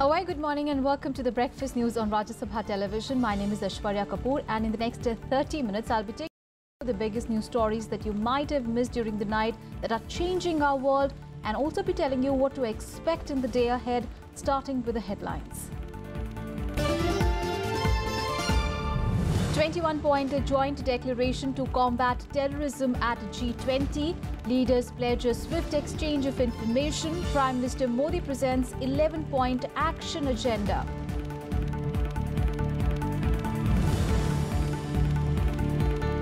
A very good morning and welcome to the breakfast news on Rajya Sabha television. My name is Aishwarya Kapoor, and in the next 30 minutes I'll be taking you through the biggest news stories that you might have missed during the night that are changing our world, and also be telling you what to expect in the day ahead, starting with the headlines. 21-point joint declaration to combat terrorism at G20. Leaders pledge a swift exchange of information. Prime Minister Modi presents 11-point action agenda.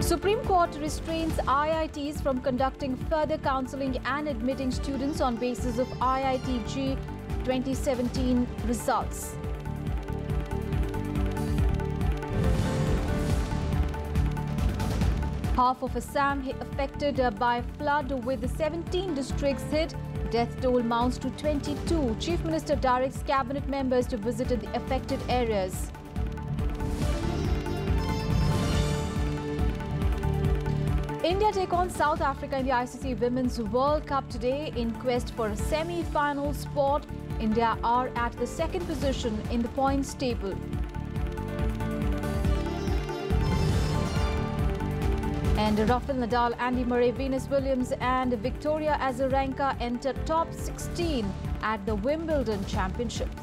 Supreme Court restrains IITs from conducting further counselling and admitting students on basis of IIT-J 2017 results. Half of Assam affected by flood, with 17 districts hit. Death toll mounts to 22. Chief Minister directs cabinet members to visit the affected areas. India take on South Africa in the ICC Women's World Cup today in quest for a semi-final spot. India are at the second position in the points table. And Rafael Nadal, Andy Murray, Venus Williams and Victoria Azarenka enter top 16 at the Wimbledon Championships.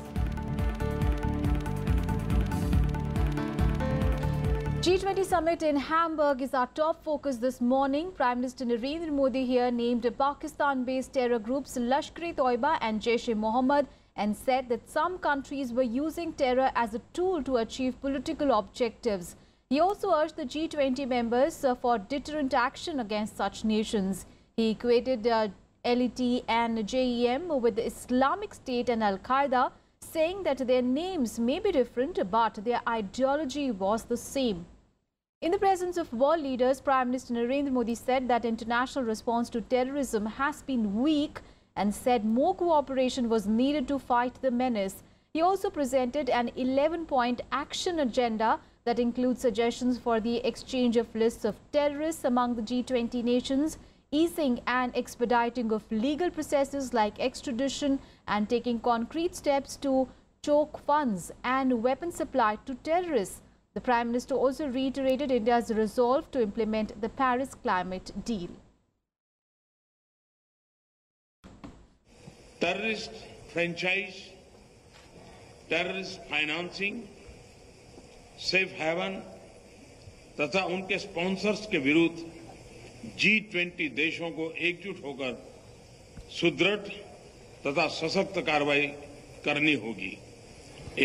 G20 summit in Hamburg is our top focus this morning. Prime Minister Narendra Modi here named Pakistan-based terror groups Lashkar-e-Toiba and Jaish-e-Mohammed and said that some countries were using terror as a tool to achieve political objectives. He also urged the G20 members for deterrent action against such nations. He equated LET and JEM with the Islamic State and Al-Qaeda, saying that their names may be different, but their ideology was the same. In the presence of world leaders, Prime Minister Narendra Modi said that international response to terrorism has been weak and said more cooperation was needed to fight the menace. He also presented an 11-point action agenda that includes suggestions for the exchange of lists of terrorists among the G20 nations, easing and expediting of legal processes like extradition, and taking concrete steps to choke funds and weapon supply to terrorists. The Prime Minister also reiterated India's resolve to implement the Paris climate deal. Terrorist franchise, terrorist financing, safe haven तथा उनके sponsors के विरुद्ध G20 देशों को एकजुट होकर सुदृढ़ तथा सशक्त कार्रवाई करनी होगी।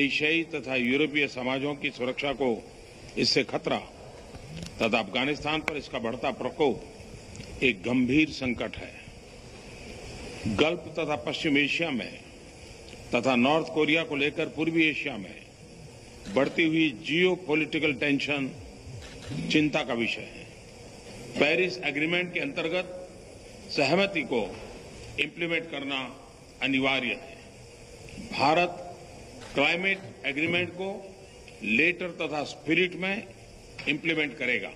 एशियाई तथा यूरोपीय समाजों की सुरक्षा को इससे खतरा तथा अफगानिस्तान पर इसका बढ़ता प्रकोप एक गंभीर संकट है। गल्फ तथा पश्चिम एशिया में तथा नॉर्थ कोरिया को लेकर पूर्वी एशिया में बढ़ती हुई जियो पॉलिटिकल टेंशन चिंता का विषय है। पेरिस एग्रीमेंट के अंतर्गत सहमति को इंप्लीमेंट करना अनिवार्य है। भारत क्लाइमेट एग्रीमेंट को लेटर तथा स्पिरिट में इंप्लीमेंट करेगा।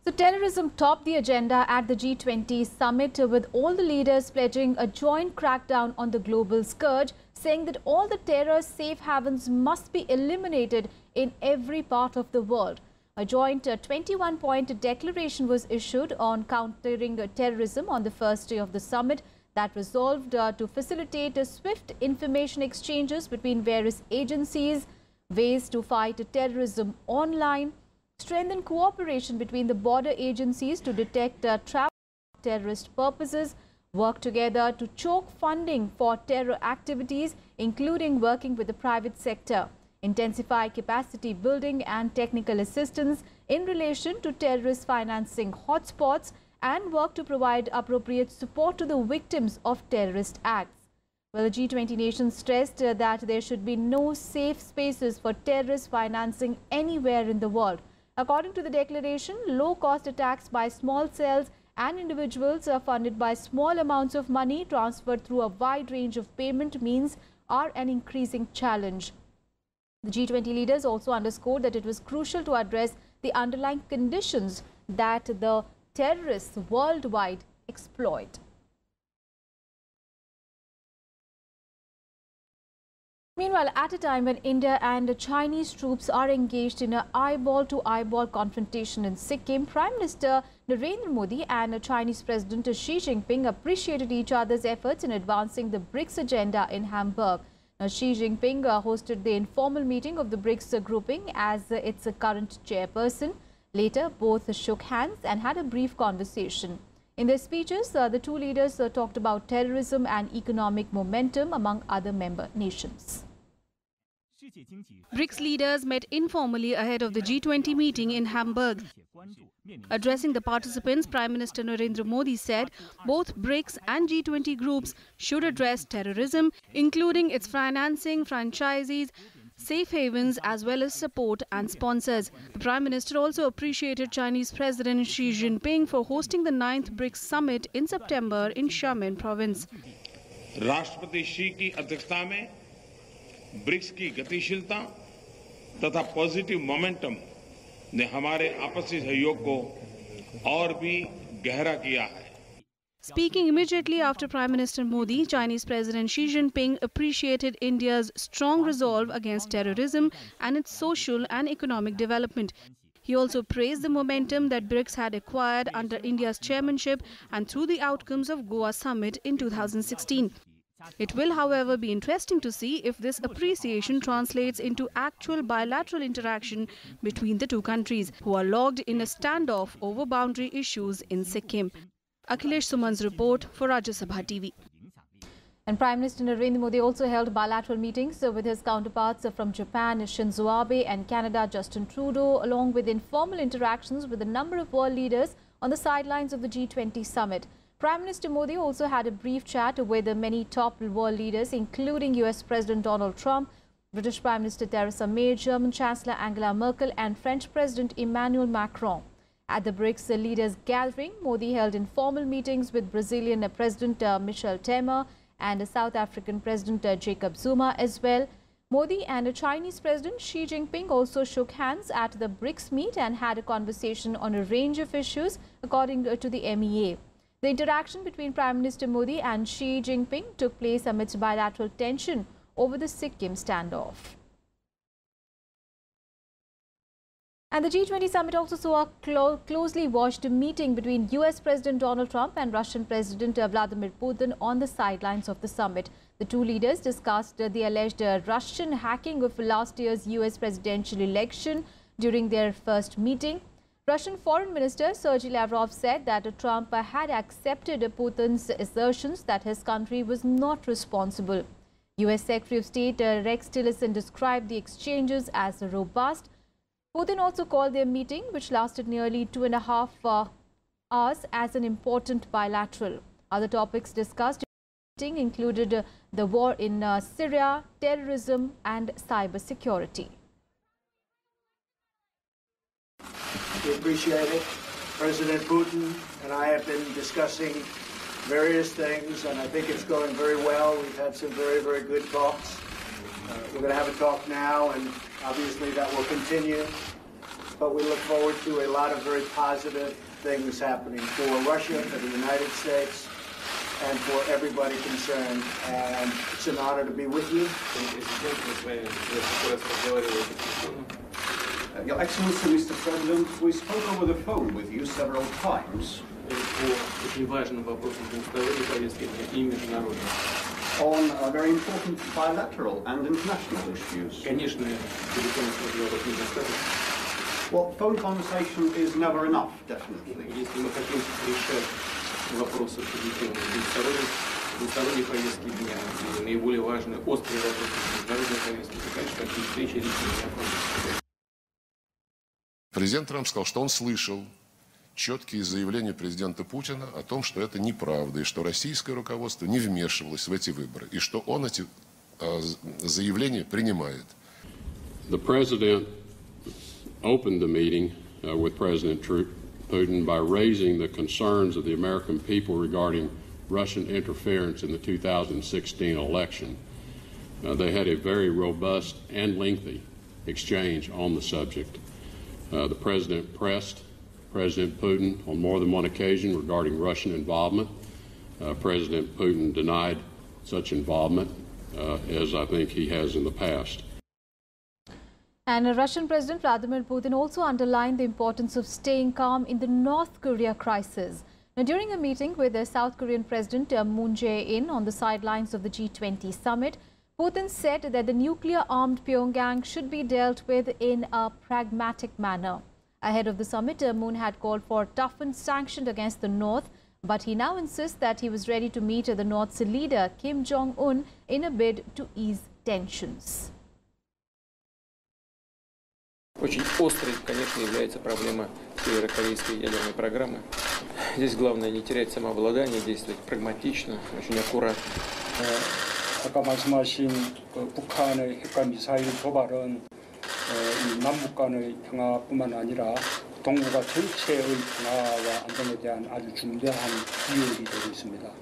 So terrorism topped the agenda at the G20 summit, with all the leaders pledging a joint crackdown on the global scourge, saying that all the terror safe havens must be eliminated in every part of the world. A joint 21-point declaration was issued on countering terrorism on the first day of the summit that resolved to facilitate swift information exchanges between various agencies, ways to fight terrorism online, strengthen cooperation between the border agencies to detect travel for terrorist purposes, work together to choke funding for terror activities, including working with the private sector, intensify capacity building and technical assistance in relation to terrorist financing hotspots, and work to provide appropriate support to the victims of terrorist acts. Well, the G20 nations stressed that there should be no safe spaces for terrorist financing anywhere in the world. According to the declaration, low-cost attacks by small cells and individuals are funded by small amounts of money transferred through a wide range of payment means are an increasing challenge. The G20 leaders also underscored that it was crucial to address the underlying conditions that the terrorists worldwide exploit. Meanwhile, at a time when India and Chinese troops are engaged in an eyeball-to-eyeball confrontation in Sikkim, Prime Minister Narendra Modi and Chinese President Xi Jinping appreciated each other's efforts in advancing the BRICS agenda in Hamburg. Now, Xi Jinping hosted the informal meeting of the BRICS grouping as its current chairperson. Later, both shook hands and had a brief conversation. In their speeches, the two leaders talked about terrorism and economic momentum among other member nations. BRICS leaders met informally ahead of the G20 meeting in Hamburg. Addressing the participants, Prime Minister Narendra Modi said both BRICS and G20 groups should address terrorism, including its financing, franchisees, safe havens as well as support and sponsors. The Prime Minister also appreciated Chinese President Xi Jinping for hosting the 9th BRICS summit in September in Xiamen province. राष्ट्रपति she की अध्यक्षता में BRICS की गतिशीलता तथा positive momentum ने हमारे आपसी सहयोग को और भी गहरा किया है. Speaking immediately after Prime Minister Modi, Chinese President Xi Jinping appreciated India's strong resolve against terrorism and its social and economic development. He also praised the momentum that BRICS had acquired under India's chairmanship and through the outcomes of Goa summit in 2016. It will, however, be interesting to see if this appreciation translates into actual bilateral interaction between the two countries, who are locked in a standoff over boundary issues in Sikkim. Akhilesh Suman's report for Rajya Sabha TV. And Prime Minister Narendra Modi also held bilateral meetings with his counterparts from Japan, Shinzo Abe, and Canada, Justin Trudeau, along with informal interactions with a number of world leaders on the sidelines of the G20 summit. Prime Minister Modi also had a brief chat with many top world leaders, including US President Donald Trump, British Prime Minister Theresa May, German Chancellor Angela Merkel, and French President Emmanuel Macron. At the BRICS leaders gathering, Modi held informal meetings with Brazilian President Michel Temer and South African President Jacob Zuma as well. Modi and Chinese President Xi Jinping also shook hands at the BRICS meet and had a conversation on a range of issues, according to the MEA. The interaction between Prime Minister Modi and Xi Jinping took place amidst bilateral tension over the Sikkim standoff. And the G20 summit also saw a closely watched meeting between US President Donald Trump and Russian President Vladimir Putin on the sidelines of the summit. The two leaders discussed the alleged Russian hacking of last year's US presidential election during their first meeting. Russian Foreign Minister Sergei Lavrov said that Trump had accepted Putin's assertions that his country was not responsible. US Secretary of State Rex Tillerson described the exchanges as robust. Putin also called their meeting, which lasted nearly 2.5 hours, as an important bilateral. Other topics discussed included the war in Syria, terrorism and cybersecurity. We appreciate it. President Putin and I have been discussing various things, and I think it's going very well. We've had some very, very good talks. We're going to have a talk now, and obviously that will continue. But we look forward to a lot of very positive things happening for Russia, for the United States, and for everybody concerned. And it's an honor to be with you. Your Excellency, Mr. President, we spoke over the phone with you several times on very important bilateral and international issues. Well, phone conversation is never enough, definitely. Президент Трамп сказал, что он слышал четкие заявления президента Путина о том, что это неправда, и что российское руководство не вмешивалось в эти выборы, и что он эти заявления принимает. The president opened the meeting with President Putin by raising the concerns of the American people regarding Russian interference in the 2016 election. They had a very robust and lengthy exchange on the subject. The president pressed President Putin on more than one occasion regarding Russian involvement. President Putin denied such involvement. as I think he has in the past. And Russian President Vladimir Putin also underlined the importance of staying calm in the North Korea crisis. Now, during a meeting with the South Korean President Moon Jae-in on the sidelines of the G20 summit, Putin said that the nuclear-armed Pyongyang should be dealt with in a pragmatic manner. Ahead of the summit, Moon had called for toughened sanctions against the North, but he now insists that he was ready to meet the North's leader Kim Jong-un in a bid to ease tensions. Очень острой, конечно, является проблема северокорейской ядерной программы. Здесь главное не терять самообладание, действовать прагматично, очень аккуратно. 아까 말씀하신 북한의 핵과 미사일 도발은 남북 간의 평화뿐만 아니라 동북아 전체의 평화와 안정에 대한 아주 중대한 위협이 되고 있습니다.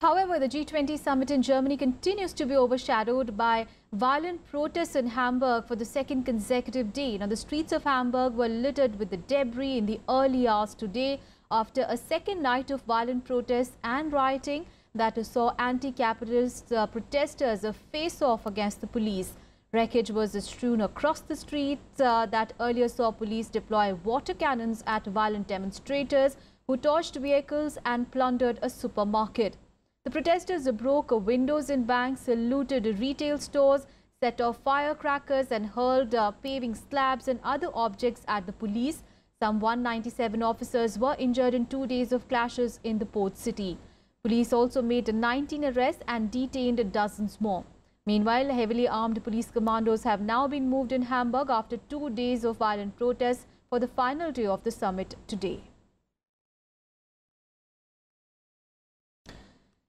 However, the G20 summit in Germany continues to be overshadowed by violent protests in Hamburg for the second consecutive day. Now, the streets of Hamburg were littered with the debris in the early hours today after a second night of violent protests and rioting that saw anti-capitalist protesters face off against the police. Wreckage was strewn across the streets that earlier saw police deploy water cannons at violent demonstrators who torched vehicles and plundered a supermarket. The protesters broke windows in banks, looted retail stores, set off firecrackers and hurled paving slabs and other objects at the police. Some 197 officers were injured in 2 days of clashes in the port city. Police also made 19 arrests and detained dozens more. Meanwhile, heavily armed police commandos have now been moved in Hamburg after 2 days of violent protests for the final day of the summit today.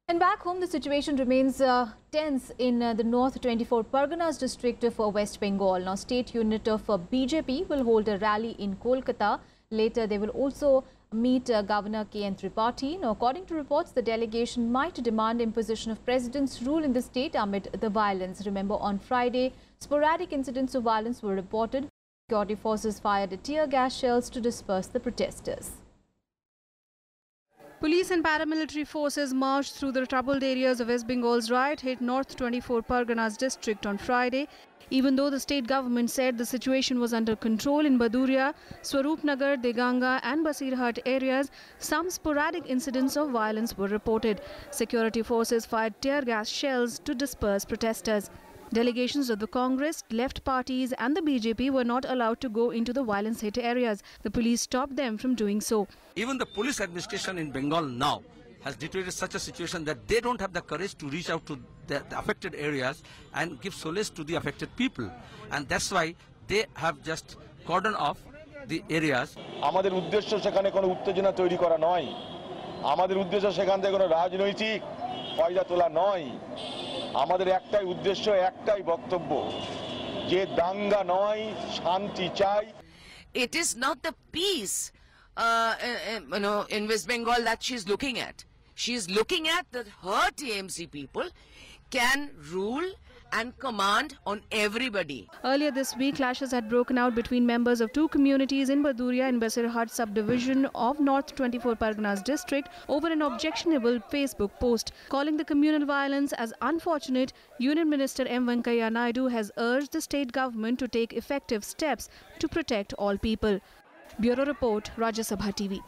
And back home, the situation remains tense in the North 24 Parganas district of West Bengal. Now, state unit of BJP will hold a rally in Kolkata. Later, they will also meet Governor K.N. Tripathi. Now, according to reports, the delegation might demand imposition of president's rule in the state amid the violence. Remember, on Friday, sporadic incidents of violence were reported. Security forces fired tear gas shells to disperse the protesters. Police and paramilitary forces marched through the troubled areas of West Bengal's riot-hit North 24 Parganas district on Friday. Even though the state government said the situation was under control in Baduria, Swarupnagar, Deganga and Basirhat areas, some sporadic incidents of violence were reported. Security forces fired tear gas shells to disperse protesters. Delegations of the Congress, left parties and the BJP were not allowed to go into the violence-hit areas. The police stopped them from doing so. Even the police administration in Bengal now has declared such a situation that they don't have the courage to reach out to the affected areas and give solace to the affected people. And that's why they have just cordoned off the areas. আমাদের উদ্দেশ্য সেখানে কোনো উত্তেজনা তৈরি করা নয়। আমাদের উদ্দেশ্য সেখান থেকে কোনো রাজনৈতিক ফায়দা তোলা নয়। আমাদের একটাই উদ্দেশ্য, একটাই বক্তব্য যে দাঙ্গা নয়, শান্তি চাই। It is not the peace in West Bengal that she's looking at. She's looking at that her TMC people can rule and command on everybody. Earlier this week, clashes had broken out between members of two communities in Baduria and Basirhat subdivision of North 24 Parganas district over an objectionable Facebook post. Calling the communal violence as unfortunate, Union Minister M. Venkaiah Naidu has urged the state government to take effective steps to protect all people. Bureau Report, Rajya Sabha TV.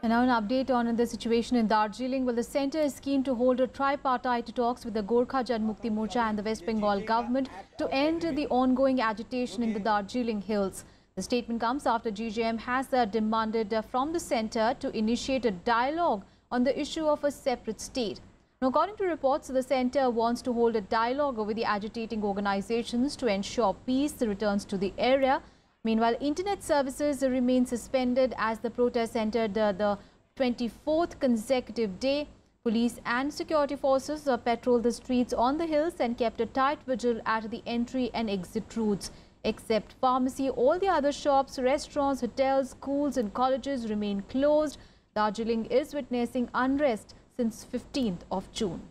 And now an update on the situation in Darjeeling. Well, the centre is keen to hold a tripartite talks with the Gorkha Janmukti Morcha and the West Bengal government to end the ongoing agitation in the Darjeeling hills. The statement comes after GJM has demanded from the centre to initiate a dialogue on the issue of a separate state. Now, according to reports, the centre wants to hold a dialogue with the agitating organizations to ensure peace returns to the area. Meanwhile, internet services remain suspended as the protests entered the 24th consecutive day. Police and security forces patrolled the streets on the hills and kept a tight vigil at the entry and exit routes. Except pharmacy, all the other shops, restaurants, hotels, schools and colleges remain closed. Darjeeling is witnessing unrest since 15th of June.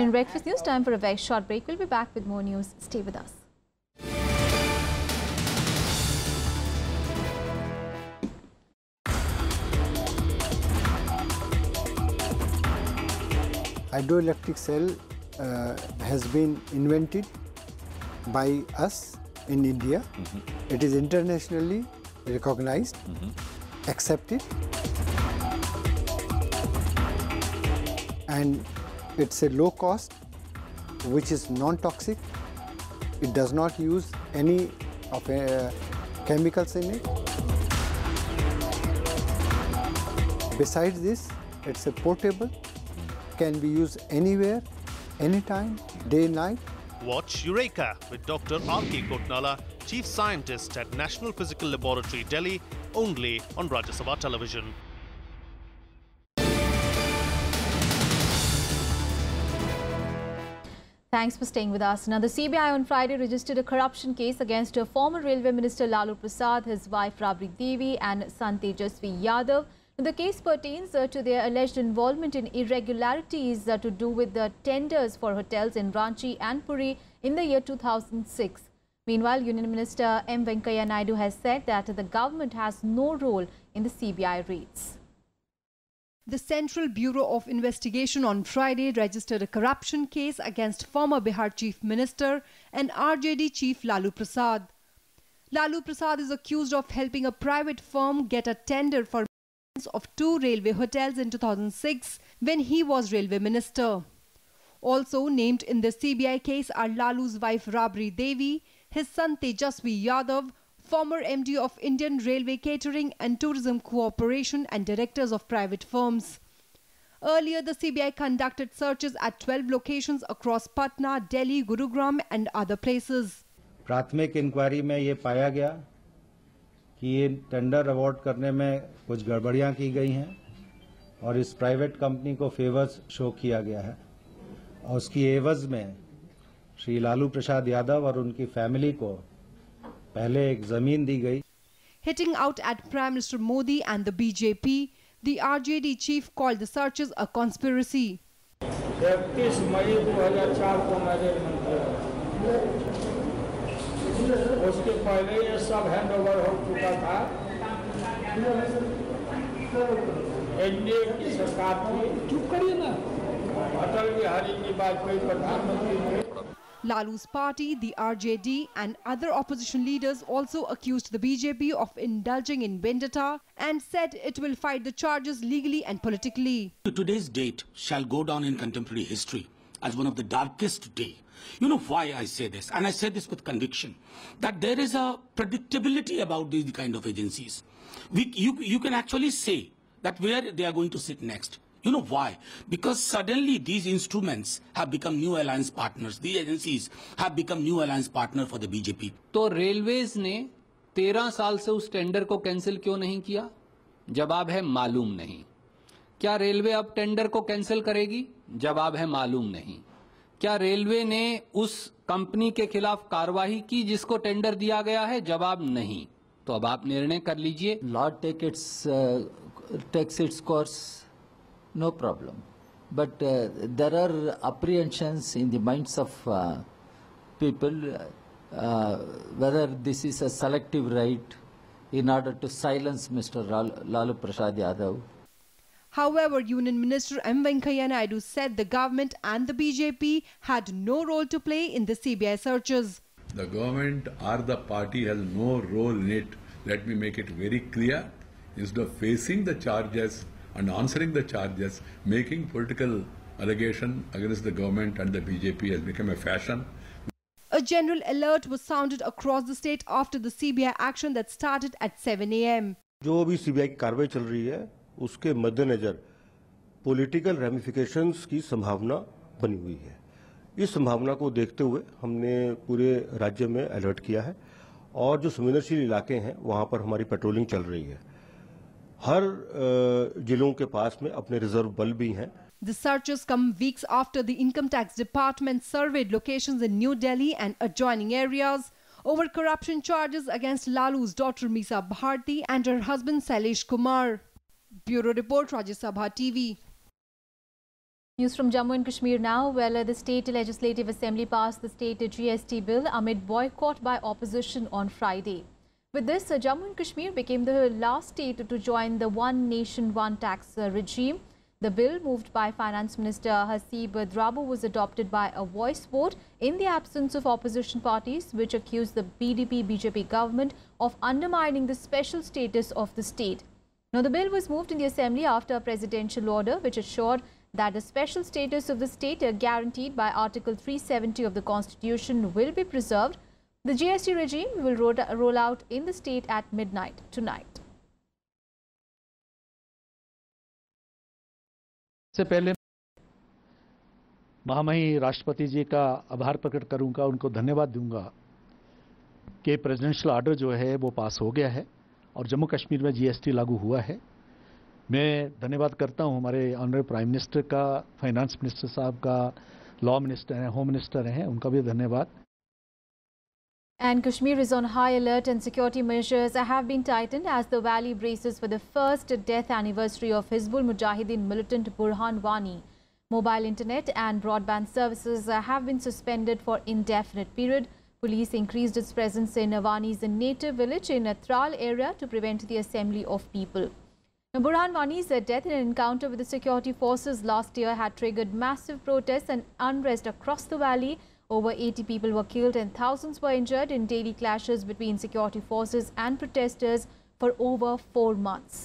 In Breakfast News, time for a very short break. We'll be back with more news. Stay with us. hydroelectric cell has been invented by us in India. It is internationally recognized, accepted, and it's a low cost, which is non-toxic. It does not use any of chemicals in it. Besides this, it's a portable, can be used anywhere, anytime, day, night. Watch Eureka with Dr. R.K. Kotnala, Chief Scientist at National Physical Laboratory, Delhi, only on Rajya Sabha television. Thanks for staying with us. Now, the CBI on Friday registered a corruption case against former Railway Minister Lalu Prasad, his wife Rabri Devi and son Tejasvi Yadav. The case pertains to their alleged involvement in irregularities to do with the tenders for hotels in Ranchi and Puri in the year 2006. Meanwhile, Union Minister M. Venkaiah Naidu has said that the government has no role in the CBI raids. The Central Bureau of Investigation on Friday registered a corruption case against former Bihar Chief Minister and RJD Chief Lalu Prasad. Lalu Prasad is accused of helping a private firm get a tender for of 2 railway hotels in 2006 when he was railway minister. Also named in the CBI case are Lalu's wife Rabri Devi, his son Tejasvi Yadav, former MD of Indian Railway Catering and Tourism Cooperation and directors of private firms. Earlier, the CBI conducted searches at 12 locations across Patna, Delhi, Gurugram and other places. प्राथमिक inquiry में ये पाया गया कि ये tender award करने में कुछ गड़बड़ियां की गई हैं और इस प्राइवेट कंपनी को फेवर्स शो किया गया है और उसकी एवज में श्री लालू प्रसाद यादव और उनकी फैमिली को पहले एक जमीन दी गई. Hitting out at Prime Minister Modi and the BJP, the RJD chief called the searches a conspiracy. 31 मई 2004 को मैं रेल मंत्री उसके पहले ये सब हैंडओवर हो चुका था. एनडीए की सरकार थी. चुप करिए ना. अटल बिहारी जी वाजपेयी प्रधानमंत्री थे. Lalu's party, the RJD and other opposition leaders also accused the BJP of indulging in vendetta and said it will fight the charges legally and politically. Today's date shall go down in contemporary history as one of the darkest days. You know why I say this, and I say this with conviction, that there is a predictability about these kind of agencies. You can actually say that where they are going to sit next. You know why? Because suddenly these instruments have become new alliance partners. These agencies have become new alliance partner for the BJP. तो railways ने 13 साल से उस tender को cancel क्यों नहीं किया? जवाब है मालूम नहीं. क्या रेलवे अब टेंडर को कैंसिल करेगी? जवाब है मालूम नहीं. क्या रेलवे ने उस कंपनी के खिलाफ कार्रवाई की जिसको टेंडर दिया गया है? जवाब नहीं. तो अब आप निर्णय कर लीजिए. Law takes its course. No problem. But there are apprehensions in the minds of people whether this is a selective right in order to silence Mr. Lalu Prasad Yadav. However, Union Minister M. Venkaiah Naidu said the government and the BJP had no role to play in the CBI searches. The government or the party has no role in it. Let me make it very clear. Instead of facing the charges and answering the charges, making political allegation against the government and the BJP has become a fashion. A general alert was sounded across the state after the CBI action that started at 7 a.m. जो भी CBI की कार्रवाई चल रही है, उसके मद्देनजर political ramifications की संभावना बनी हुई है. इस संभावना को देखते हुए हमने पूरे राज्य में अलर्ट किया है और जो संवेदनशील इलाके हैं वहां पर हमारी पेट्रोलिंग चल रही है. हर जिलों के पास में अपने रिजर्व बल भी हैं. The searches come weeks after the Income Tax Department surveyed locations in New Delhi and adjoining areas over corruption charges against Lalu's daughter Misa Bharti and her husband Sailesh Kumar. Bureau Report, Rajya Sabha TV. News from Jammu and Kashmir now. Well, the State Legislative Assembly passed the state GST bill amid boycott by opposition on Friday. With this, Jammu and Kashmir became the last state to join the One Nation, One Tax regime. The bill, moved by Finance Minister Hasib Drabu, was adopted by a voice vote in the absence of opposition parties, which accused the BDP-BJP government of undermining the special status of the state. Now, the bill was moved in the Assembly after a presidential order which assured that the special status of the state, guaranteed by Article 370 of the Constitution, will be preserved. The GST regime will roll out in the state at midnight tonight. से पहले महामहिम राष्ट्रपति जी का आभार प्रकट करूंगा, उनको धन्यवाद दूंगा कि प्रेसिडेंशियल ऑर्डर जो है वो पास हो गया है और जम्मू कश्मीर में जीएसटी लागू हुआ है। मैं धन्यवाद करता हूं हमारे ऑनरेबल प्राइम मिनिस्टर का, फाइनेंस मिनिस्टर साहब का, लॉ मिनिस्टर हैं, होम मिनिस्टर हैं, उनका भी धन्यवाद। And Kashmir is on high alert and security measures have been tightened as the valley braces for the first death anniversary of Hizbul Mujahideen militant Burhan Wani. Mobile internet and broadband services have been suspended for indefinite period. Police increased its presence in Wani's native village in a Tral area to prevent the assembly of people. Now, Burhan Wani's death in an encounter with the security forces last year had triggered massive protests and unrest across the valley. Over 80 people were killed and thousands were injured in daily clashes between security forces and protesters for over 4 months.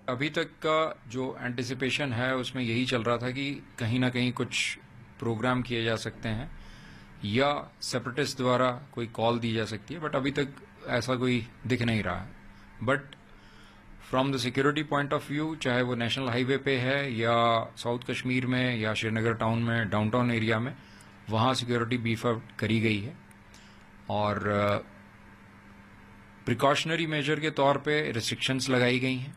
अभी तक का जो anticipation है उसमें यही चल रहा था कि कहीं ना कहीं कुछ प्रोग्राम किए जा सकते हैं या सेपरेटिस्ट द्वारा कोई कॉल दी जा सकती है, बट अभी तक ऐसा कोई दिख नहीं रहा है। But from the security point of view, चाहे वो नेशनल हाईवे पे है या साउथ कश्मीर में या श्रीनगर टाउन में, डाउनटाउन एरिया में, वहाँ सिक्योरिटी बीफ अप करी गई है और प्रिकॉशनरी मेजर के तौर पे रिस्ट्रिक्शंस लगाई गई हैं।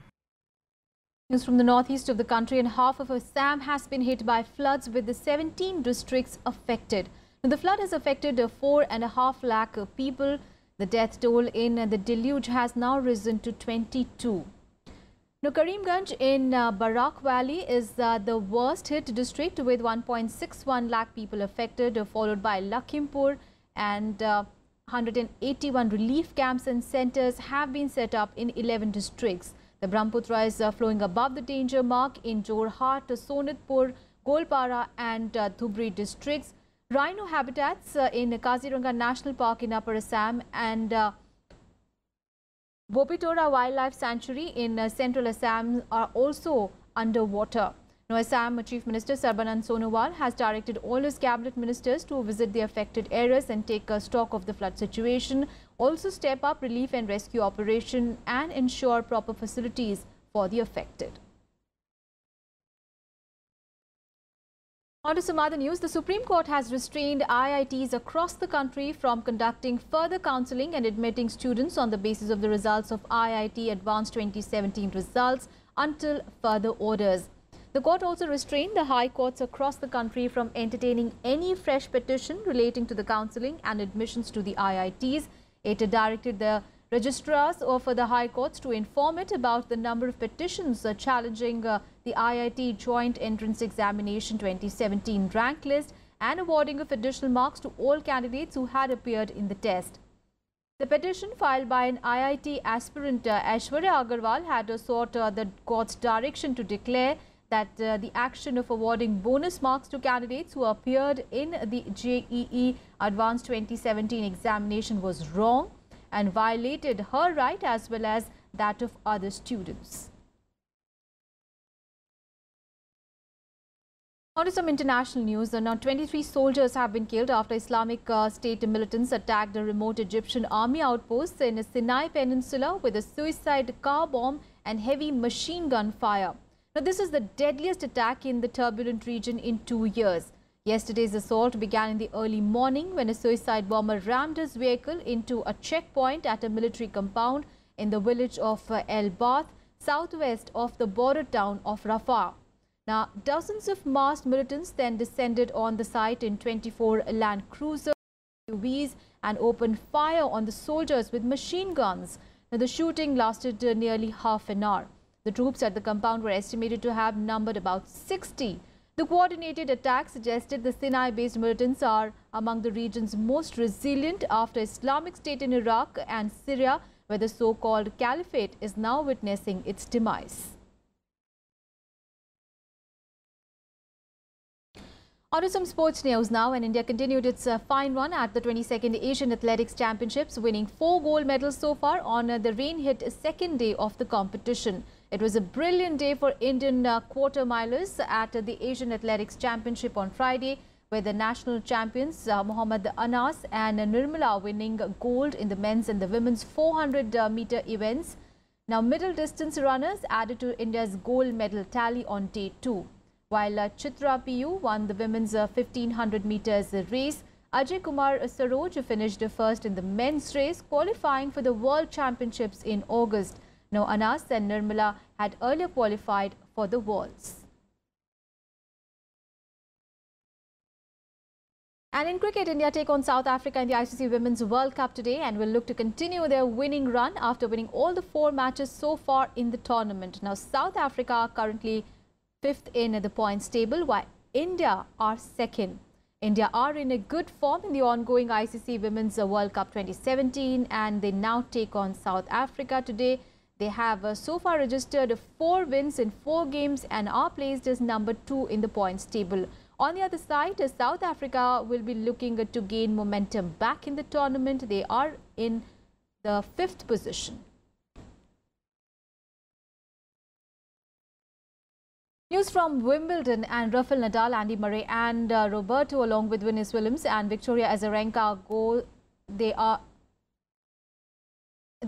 News from the northeast of the country, and half of Assam has been hit by floods with the 17 districts affected. Now, the flood has affected 4.5 lakh people. The death toll in the deluge has now risen to 22. Now, Karimganj in Barak Valley is the worst hit district with 1.61 lakh people affected, followed by Lakhimpur, and 181 relief camps and centers have been set up in 11 districts. The Brahmaputra is flowing above the danger mark in Jorhat, Sonitpur, Golpara and Dhubri districts. Rhino habitats in Kaziranga National Park in Upper Assam and Bopitora Wildlife Sanctuary in Central Assam are also underwater. Now, Assam Chief Minister Sarbanand Sonowal has directed all his cabinet ministers to visit the affected areas and take stock of the flood situation, also step up relief and rescue operation and ensure proper facilities for the affected. On to some other news. The Supreme Court has restrained IITs across the country from conducting further counselling and admitting students on the basis of the results of IIT Advanced 2017 results until further orders. The court also restrained the high courts across the country from entertaining any fresh petition relating to the counselling and admissions to the IITs. It directed the registrars of the high courts to inform it about the number of petitions challenging the IIT Joint Entrance Examination 2017 rank list and awarding of additional marks to all candidates who had appeared in the test. The petition filed by an IIT aspirant Aishwarya Agarwal had sought the court's direction to declare that the action of awarding bonus marks to candidates who appeared in the JEE Advanced 2017 examination was wrong and violated her right as well as that of other students. On to some international news. Now, 23 soldiers have been killed after Islamic State militants attacked a remote Egyptian army outpost in the Sinai Peninsula with a suicide car bomb and heavy machine gun fire. Now, this is the deadliest attack in the turbulent region in 2 years. Yesterday's assault began in the early morning when a suicide bomber rammed his vehicle into a checkpoint at a military compound in the village of El Bath, southwest of the border town of Rafah. Now, dozens of masked militants then descended on the site in 24 Land Cruisers, SUVs and opened fire on the soldiers with machine guns. Now, the shooting lasted nearly half an hour. The troops at the compound were estimated to have numbered about 60. The coordinated attack suggested the Sinai-based militants are among the region's most resilient after Islamic State in Iraq and Syria where the so-called caliphate is now witnessing its demise. On to some sports news now, and India continued its fine run at the 22nd Asian Athletics Championships, winning 4 gold medals so far on the rain-hit second day of the competition. It was a brilliant day for Indian quarter-milers at the Asian Athletics Championship on Friday, where the national champions Mohammad Anas and Nirmala winning gold in the men's and the women's 400-meter events. Now, middle distance runners added to India's gold medal tally on day 2. While Chitra Piyu won the women's 1500 meters race, Ajay Kumar Saroj finished first in the men's race, qualifying for the World Championships in August. Now, Anas and Nirmala had earlier qualified for the Worlds. And in cricket, India take on South Africa in the ICC Women's World Cup today and will look to continue their winning run after winning all the 4 matches so far in the tournament. Now, South Africa are currently 5th in the points table, while India are 2nd. India are in a good form in the ongoing ICC Women's World Cup 2017, and they now take on South Africa today. They have so far registered 4 wins in 4 games and are placed as number 2 in the points table. On the other side, South Africa will be looking to gain momentum back in the tournament. They are in the 5th position. News from Wimbledon, and Rafael Nadal, Andy Murray and Roberto, along with Venus Williams and Victoria Azarenka, they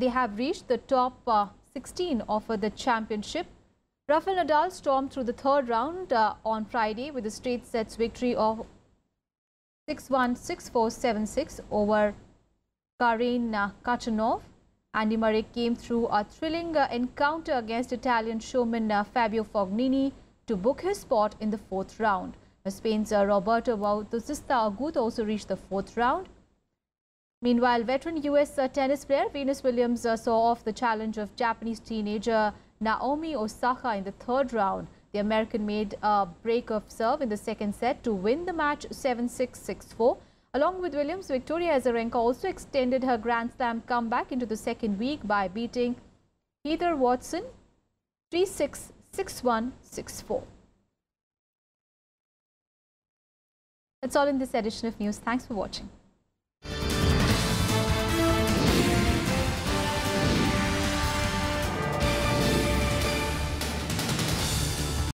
have reached the top 16 of the championship. Rafael Nadal stormed through the 3rd round on Friday with a straight sets victory of 6-1, 6-4, 7-6 over Karen Khachanov. Andy Murray came through a thrilling encounter against Italian showman Fabio Fognini to book his spot in the 4th round. Spain's Roberto Bautista Agut also reached the 4th round. Meanwhile, veteran US tennis player Venus Williams saw off the challenge of Japanese teenager Naomi Osaka in the 3rd round. The American made a break of serve in the 2nd set to win the match 7-6, 6-4. Along with Williams, Victoria Azarenka also extended her Grand Slam comeback into the 2nd week by beating Heather Watson 3-6, 6-1, 6-4. That's all in this edition of news. Thanks for watching.